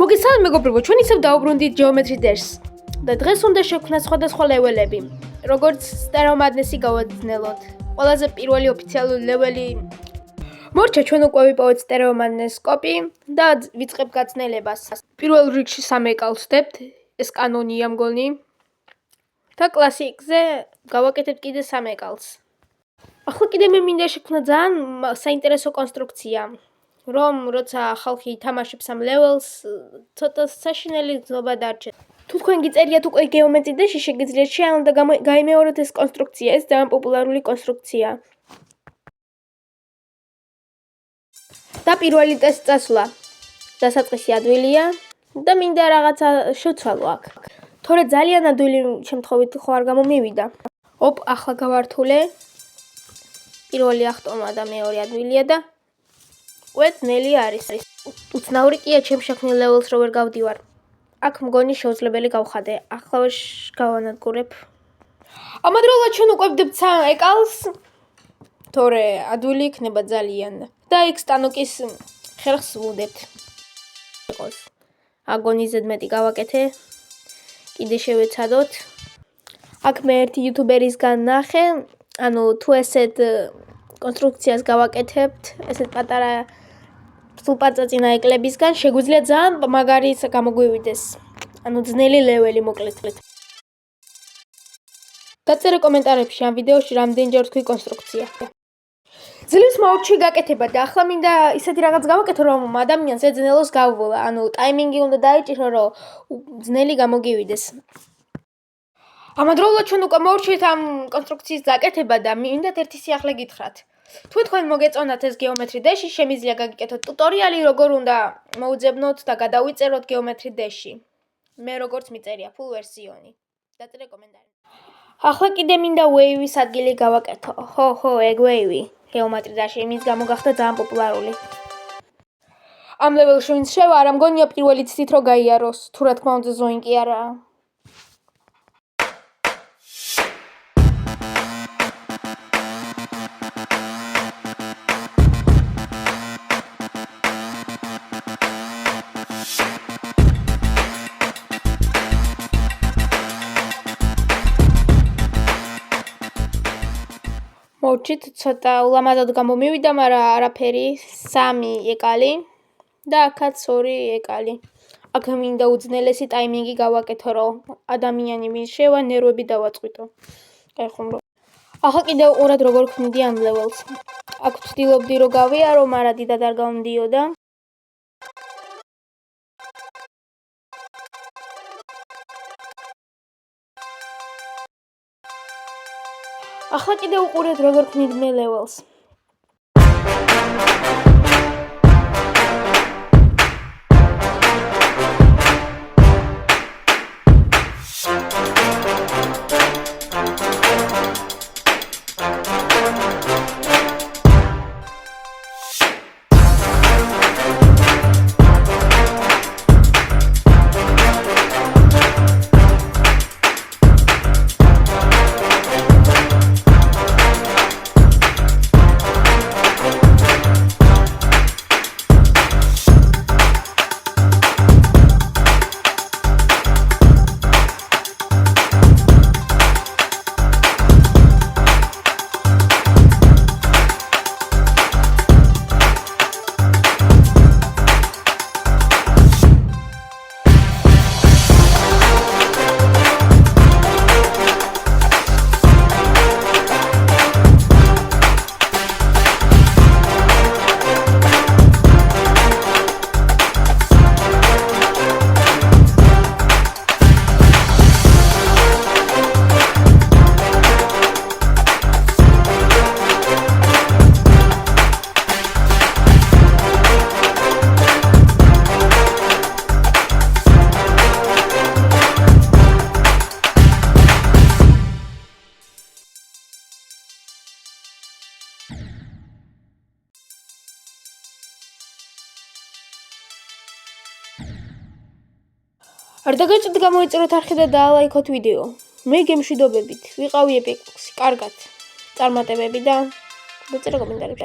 მოგესალმებით მეგობრებო, ჩვენ ისევ დავუბრუნდით Geometry Dash-ს და დღეს უნდა შევქმნათ სხვადასხვა ლეველები, როგორც Stereo Madness-ი გავაძნელოთ. ყველაზე პირველი ოფიციალური ლეველი მორჩა ჩვენ უკვე ვიპოვეთ Stereo Madness კოპი და ვიწყებ გაწნელებას. პირველ რიგში 3 ეკალს ვდებთ, ეს კანონია მგონი. და კლასიკზე გავაკეთებთ კიდე 3 ეკალს. ახლა კიდე მე მინდა შევქმნა ძალიან საინტერესო კონსტრუქცია. რომ როცა ხალხი ითამაშებს ამ ლეველს, ცოტა საშინელი გზნობა დარჩეს. თუ თქვენ გიწერიათ უკვე Geometry Dash-ში, შეგიძლიათ შეანალოთ და გაიმეოროთ ეს კონსტრუქცია, ეს ძალიან პოპულარული კონსტრუქცია. და პირველი ტესტ წასვლა. დასაწყისი ადვილია და მინდა რაღაცა შევცვალო აქ. თორე ძალიან ადვილი შემთხვევით ხო არ გამომივიდა. ოპ, ახლა გავართულე. პირველი ახტომა და მეორე ადვილია და ძნელი არის. უცნაური კია ჩემ შექმნილ ლეველს რო ვერ გავდივარ. აქ მგონი შეუძლებელი გავხადე. ახლა ვერ გავანადგურებ. ამავდროულად ჩვენ უკვე ვდებთ 3 ეკალს. თორე ადვილი იქნება ძალიან. და იქ სტანოკის ხერხს ვუდებთ. აგონიზედ მეტი გავაკეთე. კიდე შევეცადოთ. აქ მე ერთი იუთუბერისგან ნახე, ანუ თუ ესეთ კონსტრუქციას გავაკეთებთ, ესეთ პატარა სულპაწაწინა ეკლებისგან შეგვიძლია ძალიან მაგარი გამოგვივიდეს. ანუ ძნელი ლეველი მოკლედ. დაწერე კომენტარებში ამ ვიდეოში რამდენჯერ თქვი კონსტრუქცია. ძლივს მაურჩი გაკეთება და ახლა მინდა ისეთი რაღაც გავაკეთო, რომ ადამიანს ეძნელოს გავუვლა. ანუ ტაიმინგი უნდა დაიჭირო, რომ ძნელი გამოგივიდეს. ამავდროულად ჩვენ უკვე მოვარჩიეთ ამ კონსტრუქციის გაკეთება და მინდათ ერთი სიახლე გითხრათ. თუ თქვენ მოგეწონათ ეს Geometry Dash-ი, შემიძლია გაგიკეთოთ ტუტორიალი, როგორ უნდა მოუძებნოთ და გადავიწეროთ Geometry Dash-ი. მე როგორც მიწერია full ვერსიონი. დაწერე კომენტარი. ახლა კიდე მინდა Wave-ის ადგილი გავაკეთო. ხო, ეგ Wave. Geometry Dash-ი იმის გამო გახდა ძალიან პოპულარული. ამ ლეველში ვინც შევა, არ მგონია პირველი ცდით რო გაიაროს, თუ რა თქმა უნდა ზოინ კი არაა. მოვჭით ცოტა ულამაზად გამომივიდა, მაგრამ არაფერი, 3 ეკალი და აქაც 2 ეკალი. აქ მინდა უძნელესი ტაიმინგი გავაკეთო, რომ ადამიანი ვინც შევა, ნერვები დავაწყვიტო. გაიხუმრო. ახლა კიდევ უყურეთ როგორ ქმნიდი ამ ლეველს. აქ ვცდილობდი რომ გავიარო, მაგრამ დიდად არ გამომდიოდა. ახლა კიდე უყურეთ როგორ ქმნიდი მე ლეველს. არ დაგეჭდით გამოიწეროთ არხი და დაალაიქოთ ვიდეო. მე გემშვიდობებით. ვიყავი ეპიქსი. კარგად. წარმატებები და დაწერე კომენტარებში.